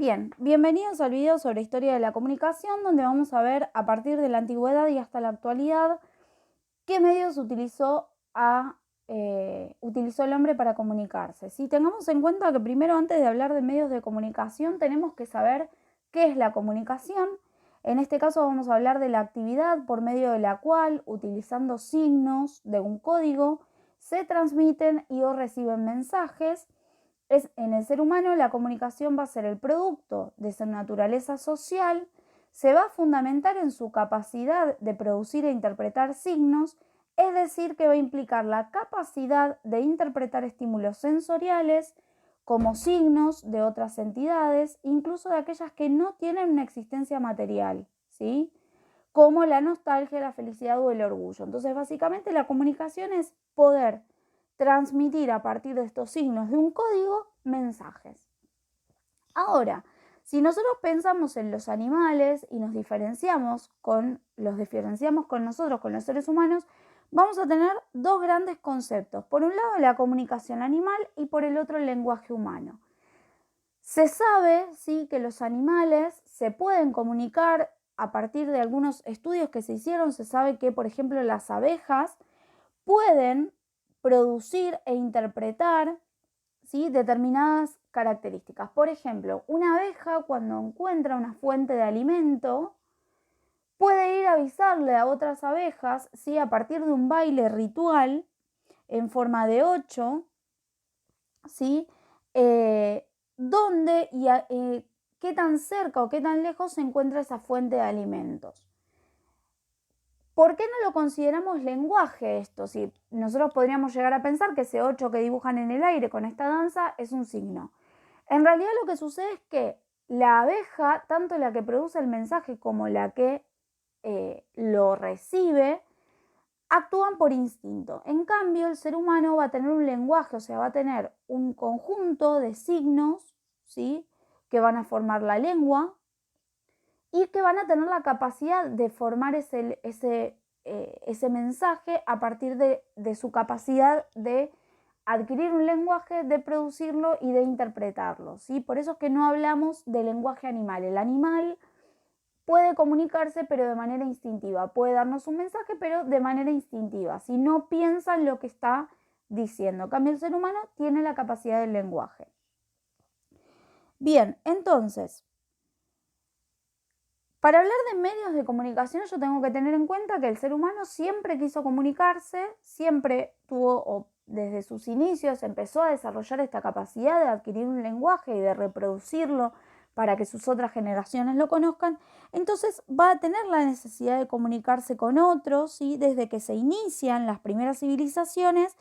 Bien, bienvenidos al video sobre historia de la comunicación, donde vamos a ver a partir de la antigüedad y hasta la actualidad qué medios utilizó el hombre para comunicarse. Si tengamos en cuenta que primero, antes de hablar de medios de comunicación, tenemos que saber qué es la comunicación. En este caso vamos a hablar de la actividad por medio de la cual, utilizando signos de un código, se transmiten y o reciben mensajes. En el ser humano la comunicación va a ser el producto de su naturaleza social, se va a fundamentar en su capacidad de producir e interpretar signos, es decir, que va a implicar la capacidad de interpretar estímulos sensoriales como signos de otras entidades, incluso de aquellas que no tienen una existencia material, ¿sí? Como la nostalgia, la felicidad o el orgullo. Entonces, básicamente la comunicación es poder transmitir a partir de estos signos de un código mensajes. Ahora, si nosotros pensamos en los animales y los diferenciamos con nosotros, con los seres humanos, vamos a tener dos grandes conceptos. Por un lado, la comunicación animal y por el otro, el lenguaje humano. Se sabe, sí, que los animales se pueden comunicar a partir de algunos estudios que se hicieron. Se sabe que, por ejemplo, las abejas pueden producir e interpretar, ¿sí?, determinadas características. Por ejemplo, una abeja, cuando encuentra una fuente de alimento, puede ir a avisarle a otras abejas, ¿sí?, a partir de un baile ritual en forma de 8, ¿sí?, dónde y qué tan cerca o qué tan lejos se encuentra esa fuente de alimentos. ¿Por qué no lo consideramos lenguaje esto? Si nosotros podríamos llegar a pensar que ese 8 que dibujan en el aire con esta danza es un signo. En realidad lo que sucede es que la abeja, tanto la que produce el mensaje como la que lo recibe, actúan por instinto. En cambio, el ser humano va a tener un lenguaje, o sea, va a tener un conjunto de signos, ¿sí?, que van a formar la lengua y que van a tener la capacidad de formar ese mensaje a partir de su capacidad de adquirir un lenguaje, de producirlo y de interpretarlo, ¿sí? Por eso es que no hablamos de lenguaje animal. El animal puede comunicarse, pero de manera instintiva. Puede darnos un mensaje, pero de manera instintiva. Si no piensa en lo que está diciendo. En cambio, el ser humano tiene la capacidad del lenguaje. Bien, entonces, para hablar de medios de comunicación, yo tengo que tener en cuenta que el ser humano siempre quiso comunicarse, siempre tuvo, o desde sus inicios, empezó a desarrollar esta capacidad de adquirir un lenguaje y de reproducirlo para que sus otras generaciones lo conozcan. Entonces va a tener la necesidad de comunicarse con otros, ¿sí?, desde que se inician las primeras civilizaciones.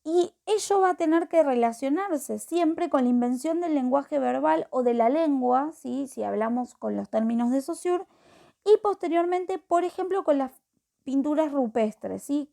Y ello va a tener que relacionarse siempre con la invención del lenguaje verbal o de la lengua, ¿sí?, si hablamos con los términos de Saussure, y posteriormente, por ejemplo, con las pinturas rupestres, ¿sí?,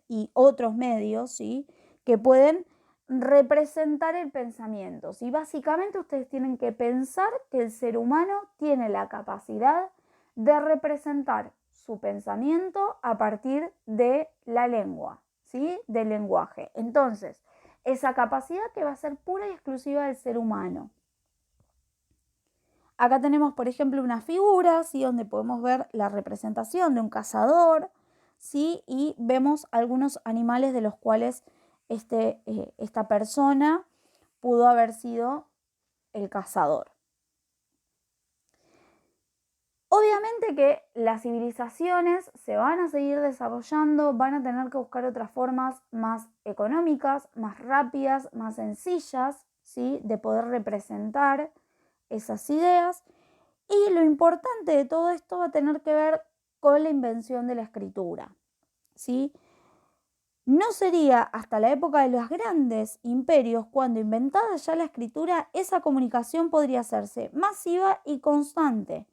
y otros medios, ¿sí?, que pueden representar el pensamiento, ¿sí? Básicamente ustedes tienen que pensar que el ser humano tiene la capacidad de representar su pensamiento a partir de la lengua, ¿sí?, del lenguaje. Entonces, esa capacidad que va a ser pura y exclusiva del ser humano. Acá tenemos, por ejemplo, una figura, ¿sí?, donde podemos ver la representación de un cazador, ¿sí?, y vemos algunos animales de los cuales esta persona pudo haber sido el cazador. Obviamente que las civilizaciones se van a seguir desarrollando, van a tener que buscar otras formas más económicas, más rápidas, más sencillas, ¿sí?, de poder representar esas ideas. Y lo importante de todo esto va a tener que ver con la invención de la escritura, ¿sí? No sería hasta la época de los grandes imperios, cuando inventada ya la escritura, esa comunicación podría hacerse masiva y constante.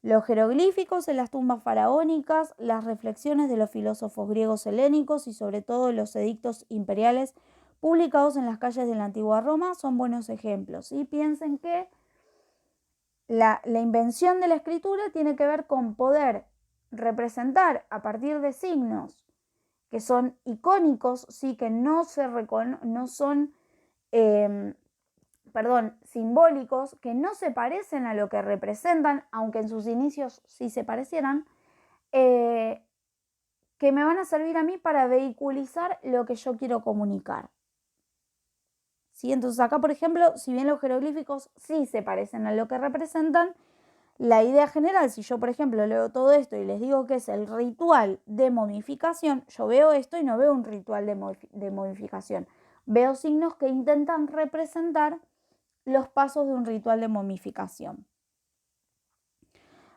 Los jeroglíficos en las tumbas faraónicas, las reflexiones de los filósofos griegos helénicos y sobre todo los edictos imperiales publicados en las calles de la antigua Roma son buenos ejemplos. Y piensen que la invención de la escritura tiene que ver con poder representar a partir de signos que son icónicos, sí, que no son simbólicos que no se parecen a lo que representan, aunque en sus inicios sí se parecieran, que me van a servir a mí para vehiculizar lo que yo quiero comunicar. ¿Sí? Entonces acá, por ejemplo, si bien los jeroglíficos sí se parecen a lo que representan, la idea general, si yo, por ejemplo, leo todo esto y les digo que es el ritual de momificación, yo veo esto y no veo un ritual de momificación. Veo signos que intentan representar los pasos de un ritual de momificación.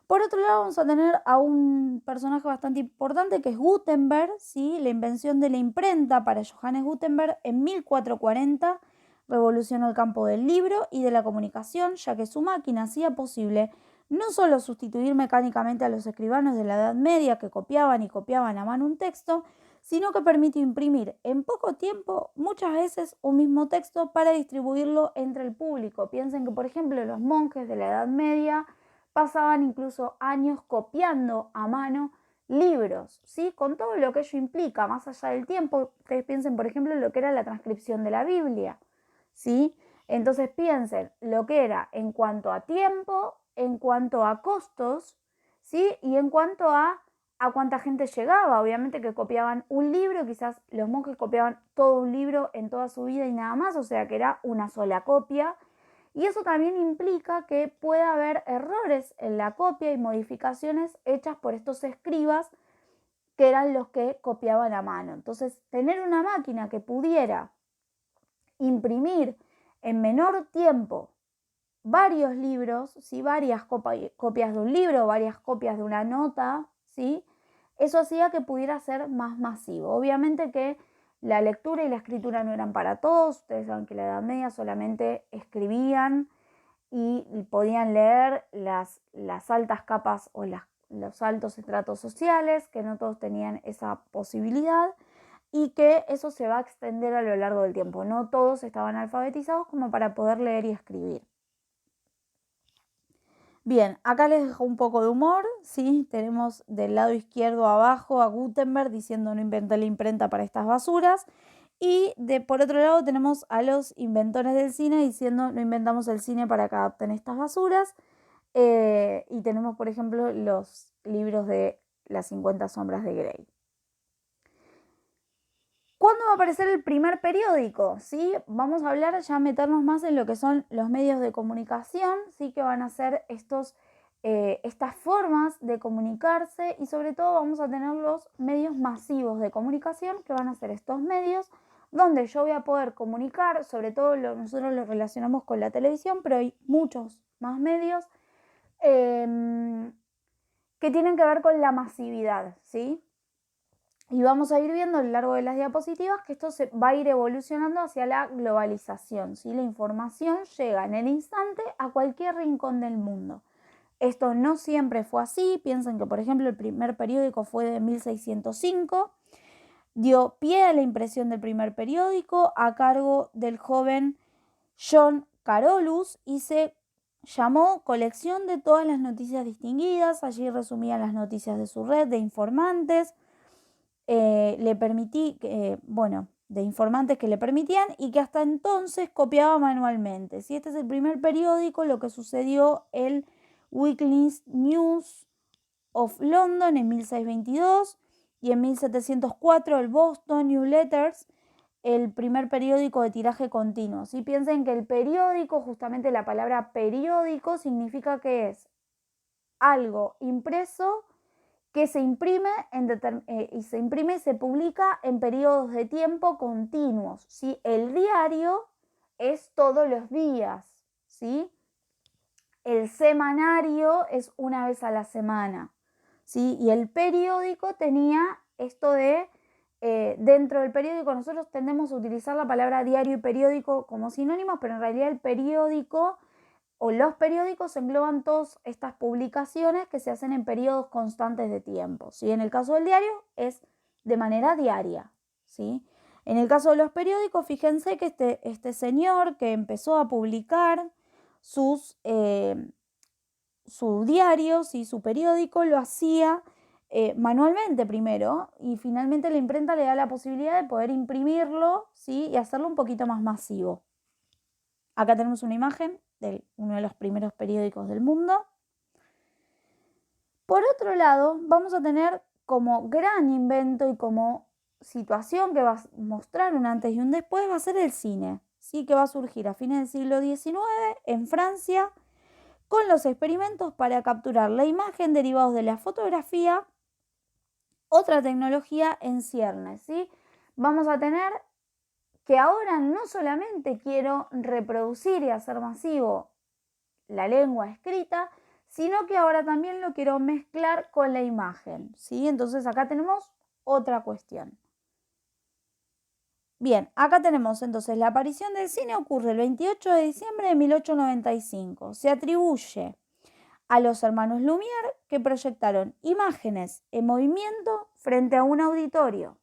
Por otro lado, vamos a tener a un personaje bastante importante que es Gutenberg, ¿sí? La invención de la imprenta para Johannes Gutenberg en 1440 revolucionó el campo del libro y de la comunicación, ya que su máquina hacía posible no solo sustituir mecánicamente a los escribanos de la Edad Media que copiaban y copiaban a mano un texto, sino que permitió imprimir en poco tiempo muchas veces un mismo texto para distribuirlo entre el público. Piensen que, por ejemplo, los monjes de la Edad Media pasaban incluso años copiando a mano libros, ¿sí? Con todo lo que ello implica, más allá del tiempo. Ustedes piensen, por ejemplo, en lo que era la transcripción de la Biblia, ¿sí? Entonces piensen lo que era en cuanto a tiempo, en cuanto a costos, ¿sí? Y en cuanto a cuánta gente llegaba. Obviamente que copiaban un libro, quizás los monjes copiaban todo un libro en toda su vida y nada más, o sea que era una sola copia. Y eso también implica que puede haber errores en la copia y modificaciones hechas por estos escribas que eran los que copiaban a mano. Entonces, tener una máquina que pudiera imprimir en menor tiempo varios libros, ¿sí? Varias copias de un libro, varias copias de una nota, ¿sí? Eso hacía que pudiera ser más masivo. Obviamente que la lectura y la escritura no eran para todos. Ustedes saben que en la Edad Media solamente escribían y podían leer las altas capas o los altos estratos sociales, que no todos tenían esa posibilidad y que eso se va a extender a lo largo del tiempo. No todos estaban alfabetizados como para poder leer y escribir. Bien, acá les dejo un poco de humor, ¿sí? Tenemos del lado izquierdo abajo a Gutenberg diciendo no inventé la imprenta para estas basuras. Y por otro lado tenemos a los inventores del cine diciendo no inventamos el cine para que adapten estas basuras. Y tenemos, por ejemplo, los libros de las 50 sombras de Grey. ¿Cuándo va a aparecer el primer periódico? ¿Sí? Vamos a hablar, ya meternos más en lo que son los medios de comunicación, ¿sí? Que van a ser estas formas de comunicarse y sobre todo vamos a tener los medios masivos de comunicación, que van a ser estos medios donde yo voy a poder comunicar, sobre todo nosotros lo relacionamos con la televisión, pero hay muchos más medios que tienen que ver con la masividad, ¿sí? Y vamos a ir viendo a lo largo de las diapositivas que esto se va a ir evolucionando hacia la globalización, ¿sí? La información llega en el instante a cualquier rincón del mundo. Esto no siempre fue así. Piensen que, por ejemplo, el primer periódico fue de 1605. Dio pie a la impresión del primer periódico a cargo del joven John Carolus y se llamó Colección de todas las noticias distinguidas. Allí resumían las noticias de su red de informantes. De informantes que le permitían y que hasta entonces copiaba manualmente. Si este es el primer periódico, lo que sucedió el Weekly News of London en 1622 y en 1704 el Boston New Letters, el primer periódico de tiraje continuo. ¿Sí? Piensen que el periódico, justamente la palabra periódico significa que es algo impreso que se imprime y se publica en periodos de tiempo continuos, ¿sí? El diario es todos los días, ¿sí? El semanario es una vez a la semana, ¿sí? Y el periódico tenía esto de, dentro del periódico nosotros tendemos a utilizar la palabra diario y periódico como sinónimos, pero en realidad el periódico o los periódicos engloban todas estas publicaciones que se hacen en periodos constantes de tiempo, ¿sí? En el caso del diario es de manera diaria, ¿sí? En el caso de los periódicos, fíjense que este señor que empezó a publicar su diario, ¿sí? Su periódico, lo hacía manualmente primero y finalmente la imprenta le da la posibilidad de poder imprimirlo, ¿sí? Y hacerlo un poquito más masivo. Acá tenemos una imagen de uno de los primeros periódicos del mundo. Por otro lado, vamos a tener como gran invento y como situación que va a mostrar un antes y un después, va a ser el cine, ¿sí? Que va a surgir a fines del siglo XIX en Francia con los experimentos para capturar la imagen derivados de la fotografía, otra tecnología en ciernes, ¿sí? Vamos a tener que ahora no solamente quiero reproducir y hacer masivo la lengua escrita, sino que ahora también lo quiero mezclar con la imagen, ¿sí? Entonces acá tenemos otra cuestión. Bien, acá tenemos entonces la aparición del cine ocurre el 28 de diciembre de 1895. Se atribuye a los hermanos Lumière que proyectaron imágenes en movimiento frente a un auditorio.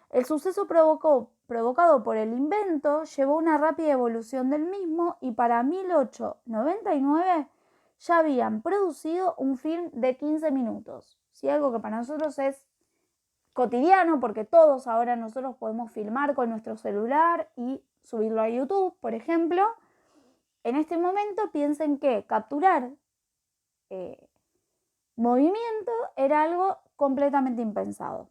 El suceso provocado por el invento llevó una rápida evolución del mismo y para 1899 ya habían producido un film de 15 minutos. ¿Sí? Algo que para nosotros es cotidiano porque todos ahora nosotros podemos filmar con nuestro celular y subirlo a YouTube, por ejemplo. En este momento piensen que capturar movimiento era algo completamente impensado.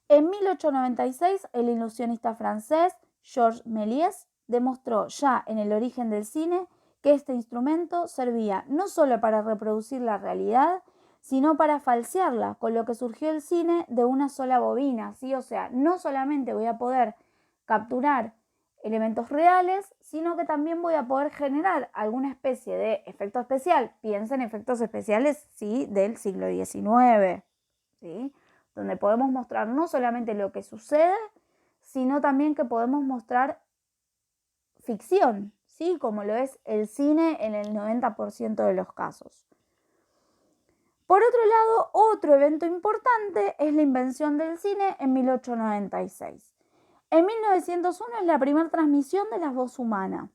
En 1896, el ilusionista francés Georges Méliès demostró ya en El origen del cine que este instrumento servía no solo para reproducir la realidad, sino para falsearla, con lo que surgió el cine de una sola bobina, ¿sí? O sea, no solamente voy a poder capturar elementos reales, sino que también voy a poder generar alguna especie de efecto especial. Piensa en efectos especiales, sí, del siglo XIX, ¿sí? Donde podemos mostrar no solamente lo que sucede, sino también que podemos mostrar ficción, ¿sí? Como lo es el cine en el 90% de los casos. Por otro lado, otro evento importante es la invención del cine en 1896. En 1901 es la primera transmisión de la voz humana.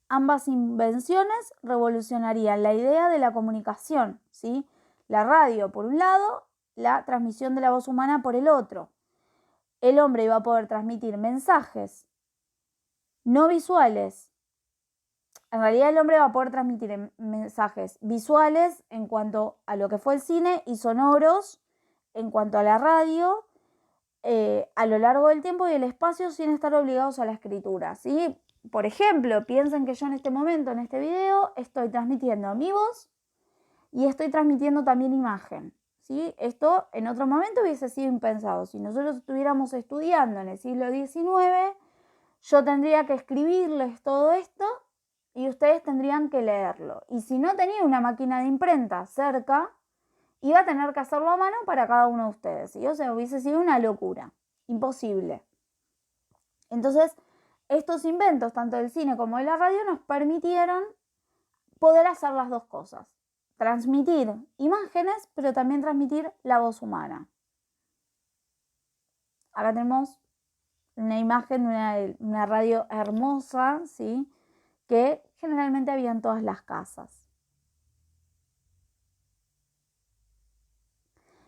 Ambas invenciones revolucionarían la idea de la comunicación, ¿sí? La radio por un lado, la transmisión de la voz humana por el otro. El hombre iba a poder transmitir mensajes no visuales. En realidad el hombre va a poder transmitir mensajes visuales en cuanto a lo que fue el cine y sonoros en cuanto a la radio a lo largo del tiempo y el espacio sin estar obligados a la escritura, ¿sí? Por ejemplo, piensen que yo en este momento, en este video, estoy transmitiendo mi voz y estoy transmitiendo también imagen, ¿sí? Esto en otro momento hubiese sido impensado. Si nosotros estuviéramos estudiando en el siglo XIX, yo tendría que escribirles todo esto y ustedes tendrían que leerlo. Y si no tenía una máquina de imprenta cerca, iba a tener que hacerlo a mano para cada uno de ustedes. ¿Sí? O sea, hubiese sido una locura, imposible. Entonces, estos inventos, tanto del cine como de la radio, nos permitieron poder hacer las dos cosas. Transmitir imágenes, pero también transmitir la voz humana. Acá tenemos una imagen de una radio hermosa, ¿sí? Que generalmente había en todas las casas.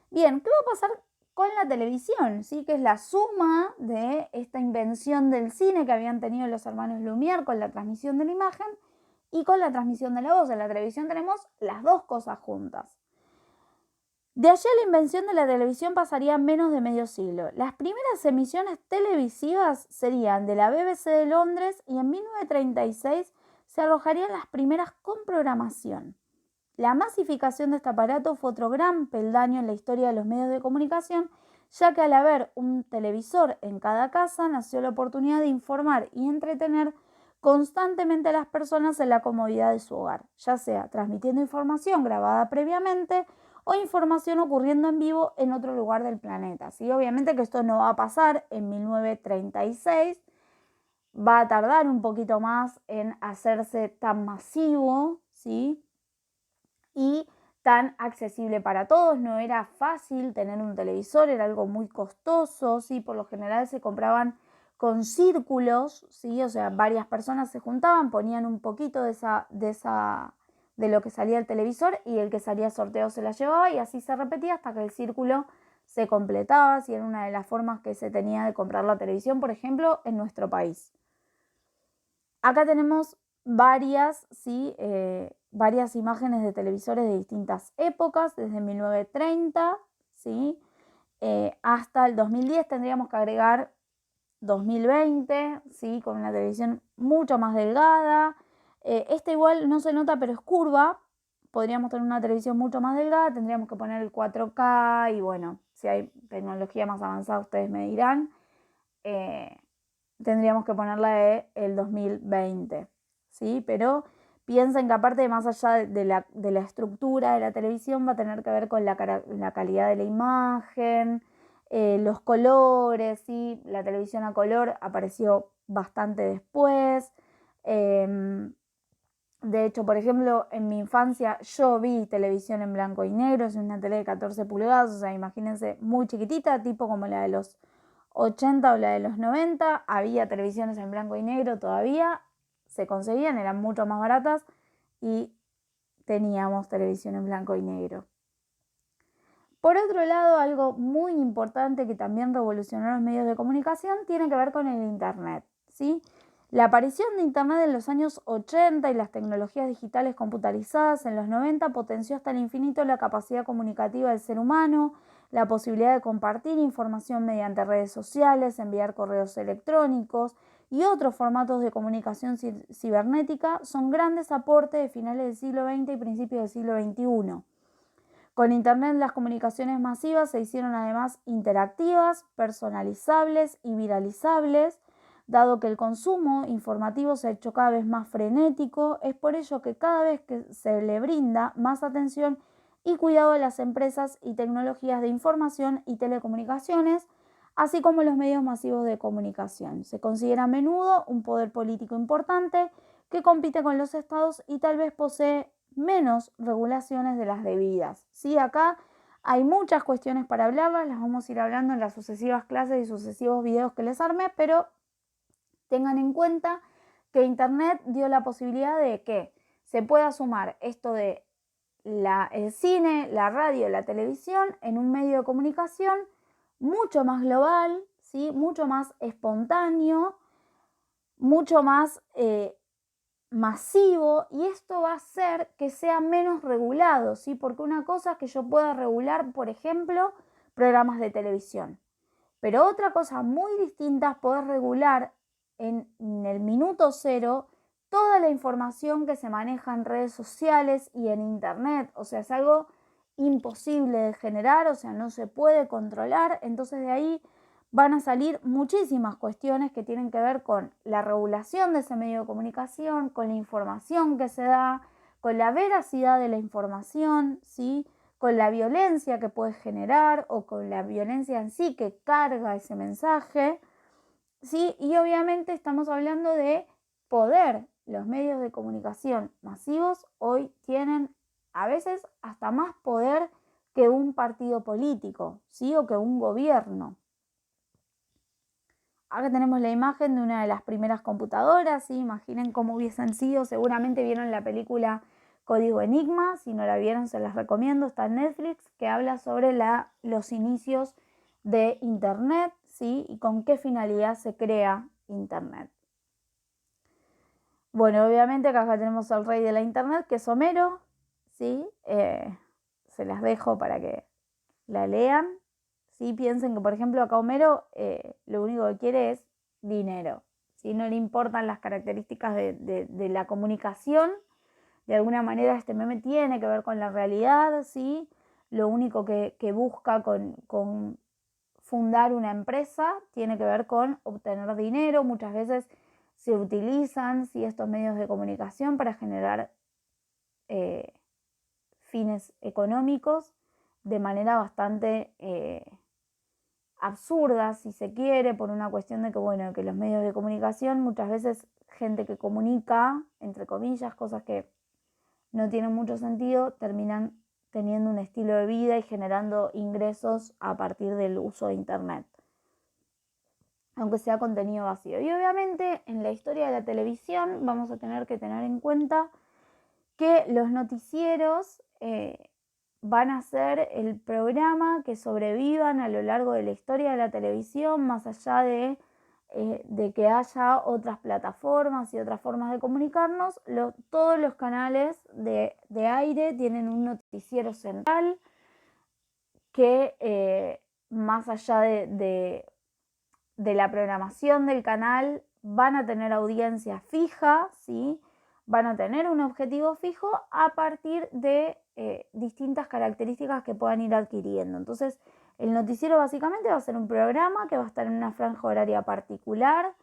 Bien, ¿qué va a pasar con la televisión? ¿Sí? Que es la suma de esta invención del cine que habían tenido los hermanos Lumière con la transmisión de la imagen y con la transmisión de la voz. En la televisión tenemos las dos cosas juntas. De allí a la invención de la televisión pasaría menos de medio siglo. Las primeras emisiones televisivas serían de la BBC de Londres y en 1936 se arrojarían las primeras con programación. La masificación de este aparato fue otro gran peldaño en la historia de los medios de comunicación, ya que al haber un televisor en cada casa nació la oportunidad de informar y entretener constantemente a las personas en la comodidad de su hogar, ya sea transmitiendo información grabada previamente o información ocurriendo en vivo en otro lugar del planeta. ¿Sí? Obviamente que esto no va a pasar en 1936, va a tardar un poquito más en hacerse tan masivo, ¿sí? Y tan accesible para todos. No era fácil tener un televisor, era algo muy costoso, ¿sí? Por lo general se compraban con círculos, ¿sí? O sea, varias personas se juntaban, ponían un poquito de lo que salía el televisor y el que salía sorteo se la llevaba y así se repetía hasta que el círculo se completaba, si era una de las formas que se tenía de comprar la televisión, por ejemplo, en nuestro país. Acá tenemos varias, ¿sí? Varias imágenes de televisores de distintas épocas, desde 1930, ¿sí? Hasta el 2010 tendríamos que agregar 2020, ¿sí? Con una televisión mucho más delgada. Esta igual no se nota, pero es curva. Podríamos tener una televisión mucho más delgada, tendríamos que poner el 4K y bueno, si hay tecnología más avanzada ustedes me dirán. Tendríamos que ponerla el 2020, ¿sí? Pero piensen que aparte, más allá de la estructura de la televisión, va a tener que ver con la calidad de la imagen, los colores, ¿sí? La televisión a color apareció bastante después. De hecho, por ejemplo, en mi infancia yo vi televisión en blanco y negro, es una tele de 14 pulgadas, o sea, imagínense, muy chiquitita, tipo como la de los 80 o la de los 90, había televisiones en blanco y negro todavía, se conseguían, eran mucho más baratas y teníamos televisión en blanco y negro. Por otro lado, algo muy importante que también revolucionó los medios de comunicación tiene que ver con el Internet, ¿sí? La aparición de Internet en los años 80 y las tecnologías digitales computarizadas en los 90 potenció hasta el infinito la capacidad comunicativa del ser humano, la posibilidad de compartir información mediante redes sociales, enviar correos electrónicos y otros formatos de comunicación cibernética son grandes aportes de finales del siglo XX y principios del siglo XXI. Con Internet las comunicaciones masivas se hicieron además interactivas, personalizables y viralizables. Dado que el consumo informativo se ha hecho cada vez más frenético, es por ello que cada vez que se le brinda más atención y cuidado a las empresas y tecnologías de información y telecomunicaciones, así como los medios masivos de comunicación. Se considera a menudo un poder político importante que compite con los estados y tal vez posee menos regulaciones de las debidas. ¿Sí? Acá hay muchas cuestiones para hablarlas, las vamos a ir hablando en las sucesivas clases y sucesivos videos que les armé, pero tengan en cuenta que Internet dio la posibilidad de que se pueda sumar esto de el cine, la radio, la televisión en un medio de comunicación mucho más global, ¿sí? Mucho más espontáneo, mucho más masivo, y esto va a hacer que sea menos regulado, ¿sí? Porque una cosa es que yo pueda regular, por ejemplo, programas de televisión, pero otra cosa muy distinta es poder regular en el minuto cero toda la información que se maneja en redes sociales y en internet. O sea, es algo imposible de generar, o sea, no se puede controlar. Entonces de ahí van a salir muchísimas cuestiones que tienen que ver con la regulación de ese medio de comunicación, con la información que se da, con la veracidad de la información, ¿sí? Con la violencia que puede generar o con la violencia en sí que carga ese mensaje, ¿sí? Y obviamente estamos hablando de poder. Los medios de comunicación masivos hoy tienen a veces hasta más poder que un partido político, ¿sí? O que un gobierno. Acá tenemos la imagen de una de las primeras computadoras, ¿sí? Imaginen cómo hubiesen sido, seguramente vieron la película Código Enigma, si no la vieron se las recomiendo, está en Netflix, que habla sobre los inicios de Internet, ¿sí? Y con qué finalidad se crea Internet. Bueno, obviamente acá tenemos al rey de la Internet, que es Homero, ¿sí? Se las dejo para que la lean. ¿Sí? Piensen que, por ejemplo, acá Homero lo único que quiere es dinero. ¿Sí? No le importan las características de la comunicación. De alguna manera este meme tiene que ver con la realidad, ¿sí? Lo único que busca con fundar una empresa tiene que ver con obtener dinero. Muchas veces se utilizan, ¿sí?, estos medios de comunicación para generar fines económicos de manera bastante absurda, si se quiere, por una cuestión de que, bueno, que los medios de comunicación, muchas veces gente que comunica, entre comillas, cosas que no tienen mucho sentido, terminan teniendo un estilo de vida y generando ingresos a partir del uso de Internet, aunque sea contenido vacío. Y obviamente en la historia de la televisión vamos a tener que tener en cuenta que los noticieros van a ser el programa que sobrevivan a lo largo de la historia de la televisión, más allá de de que haya otras plataformas y otras formas de comunicarnos, todos los canales de aire tienen un noticiero central que más allá de la programación del canal van a tener audiencia fija, ¿sí? Van a tener un objetivo fijo a partir de distintas características que puedan ir adquiriendo. Entonces, el noticiero básicamente va a ser un programa que va a estar en una franja horaria particular,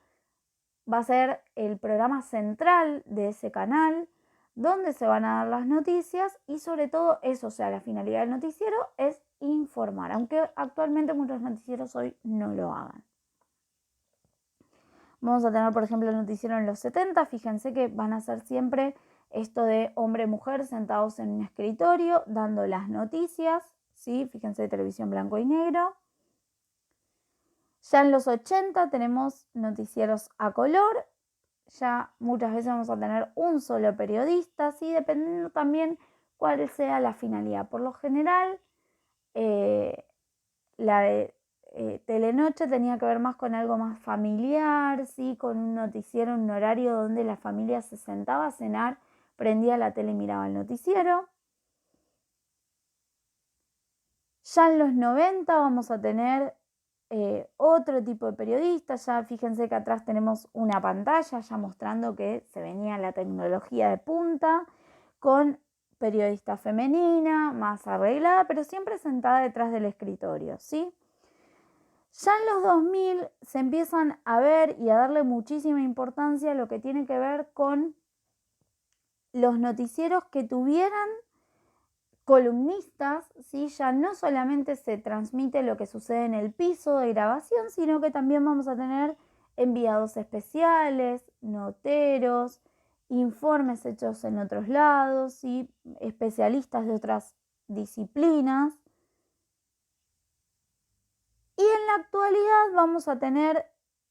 va a ser el programa central de ese canal, donde se van a dar las noticias y sobre todo eso, o sea, la finalidad del noticiero es informar, aunque actualmente muchos noticieros hoy no lo hagan. Vamos a tener, por ejemplo, el noticiero en los 70, fíjense que van a ser siempre esto de hombre-mujer sentados en un escritorio dando las noticias, ¿sí? Fíjense, de televisión blanco y negro. Ya en los 80 tenemos noticieros a color, ya muchas veces vamos a tener un solo periodista, ¿sí? Dependiendo también cuál sea la finalidad. Por lo general, la de Telenoche tenía que ver más con algo más familiar, ¿sí? Con un noticiero, un horario donde la familia se sentaba a cenar, prendía la tele y miraba el noticiero. Ya en los 90 vamos a tener otro tipo de periodistas. Ya fíjense que atrás tenemos una pantalla ya mostrando que se venía la tecnología de punta con periodista femenina, más arreglada, pero siempre sentada detrás del escritorio, ¿sí? Ya en los 2000 se empiezan a ver y a darle muchísima importancia a lo que tiene que ver con los noticieros que tuvieran columnistas, ¿sí? Ya no solamente se transmite lo que sucede en el piso de grabación, sino que también vamos a tener enviados especiales, noteros, informes hechos en otros lados, ¿sí? Especialistas de otras disciplinas. Y en la actualidad vamos a tener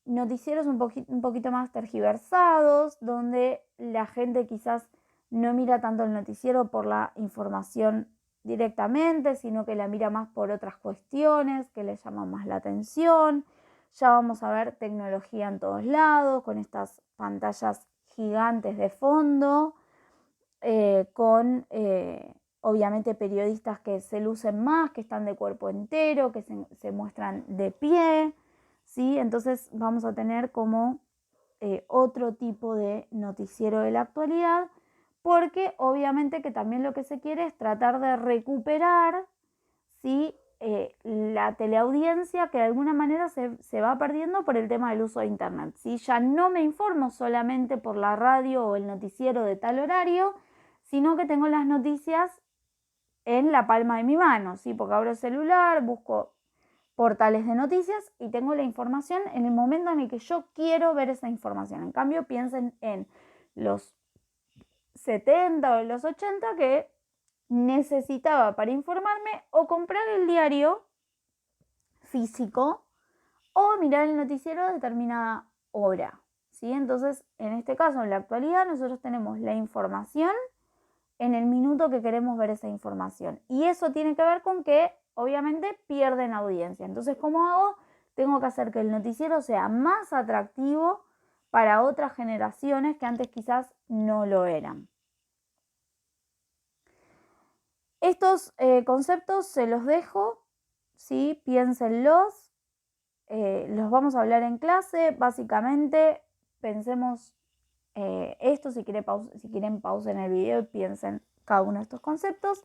noticieros un poquito más tergiversados, donde la gente quizás no mira tanto el noticiero por la información directamente, sino que la mira más por otras cuestiones que le llaman más la atención. Ya vamos a ver tecnología en todos lados, con estas pantallas gigantes de fondo, con obviamente periodistas que se lucen más, que están de cuerpo entero, que se muestran de pie, ¿sí? Entonces vamos a tener como otro tipo de noticiero de la actualidad, porque obviamente que también lo que se quiere es tratar de recuperar, ¿sí? La teleaudiencia que de alguna manera se va perdiendo por el tema del uso de internet, ¿sí? Ya no me informo solamente por la radio o el noticiero de tal horario, sino que tengo las noticias en la palma de mi mano, ¿sí? Porque abro el celular, busco portales de noticias y tengo la información en el momento en el que yo quiero ver esa información. En cambio, piensen en los 70 o los 80 que necesitaba para informarme o comprar el diario físico o mirar el noticiero a determinada hora, ¿sí? Entonces, en este caso, en la actualidad, nosotros tenemos la información en el minuto que queremos ver esa información. Y eso tiene que ver con que, obviamente, pierden audiencia. Entonces, ¿cómo hago? Tengo que hacer que el noticiero sea más atractivo para otras generaciones que antes quizás no lo eran. Estos conceptos se los dejo, ¿sí? Piénsenlos. Los vamos a hablar en clase. Básicamente, pensemos esto. Si quieren pausen el video y piensen cada uno de estos conceptos.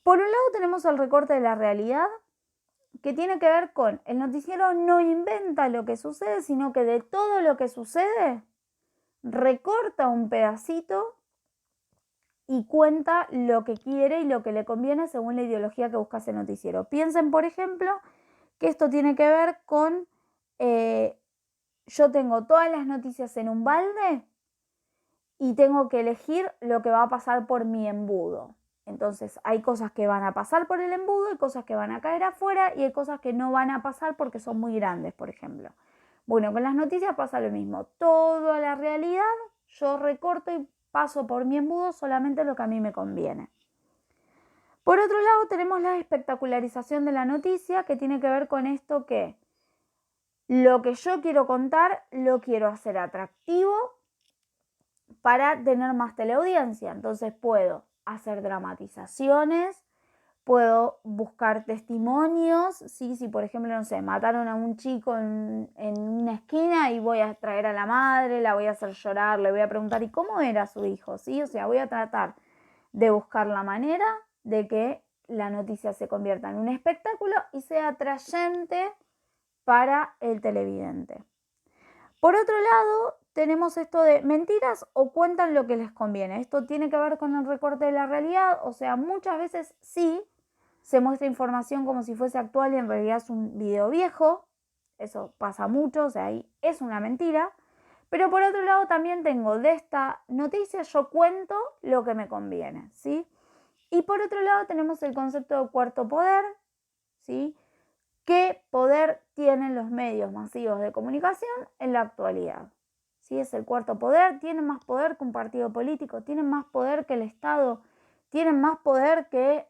Por un lado tenemos el recorte de la realidad, que tiene que ver con el noticiero no inventa lo que sucede, sino que de todo lo que sucede recorta un pedacito y cuenta lo que quiere y lo que le conviene según la ideología que busca ese noticiero. Piensen, por ejemplo, que esto tiene que ver con yo tengo todas las noticias en un balde y tengo que elegir lo que va a pasar por mi embudo. Entonces hay cosas que van a pasar por el embudo, hay cosas que van a caer afuera y hay cosas que no van a pasar porque son muy grandes, por ejemplo. Bueno, con las noticias pasa lo mismo. Toda la realidad yo recorto y paso por mi embudo solamente lo que a mí me conviene. Por otro lado tenemos la espectacularización de la noticia, que tiene que ver con esto que lo que yo quiero contar lo quiero hacer atractivo para tener más teleaudiencia. Entonces puedo hacer dramatizaciones, puedo buscar testimonios, ¿sí? Si por ejemplo, no sé, mataron a un chico en una esquina y voy a traer a la madre, la voy a hacer llorar, le voy a preguntar, ¿y cómo era su hijo? ¿Sí? O sea, voy a tratar de buscar la manera de que la noticia se convierta en un espectáculo y sea atrayente para el televidente. Por otro lado, tenemos esto de mentiras o cuentan lo que les conviene. Esto tiene que ver con el recorte de la realidad, o sea, muchas veces sí se muestra información como si fuese actual y en realidad es un video viejo. Eso pasa mucho, o sea, ahí es una mentira. Pero por otro lado también tengo de esta noticia, yo cuento lo que me conviene, ¿sí? Y por otro lado tenemos el concepto de cuarto poder, ¿sí? ¿Qué poder tienen los medios masivos de comunicación en la actualidad? ¿Sí? Es el cuarto poder, tienen más poder que un partido político, tienen más poder que el Estado, tienen más poder que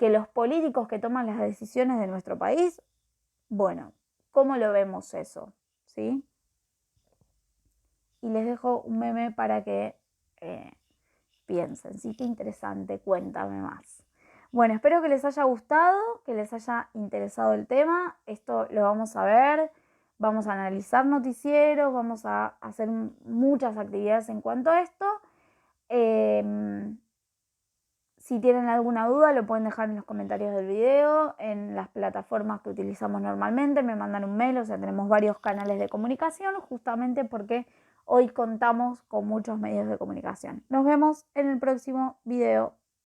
los políticos que toman las decisiones de nuestro país. Bueno, ¿cómo lo vemos eso? ¿Sí? Y les dejo un meme para que piensen, ¿sí? Qué interesante, cuéntame más. Bueno, espero que les haya gustado, que les haya interesado el tema. Esto lo vamos a ver, vamos a analizar noticieros, vamos a hacer muchas actividades en cuanto a esto. Si tienen alguna duda lo pueden dejar en los comentarios del video, en las plataformas que utilizamos normalmente, me mandan un mail, o sea, tenemos varios canales de comunicación justamente porque hoy contamos con muchos medios de comunicación. Nos vemos en el próximo video.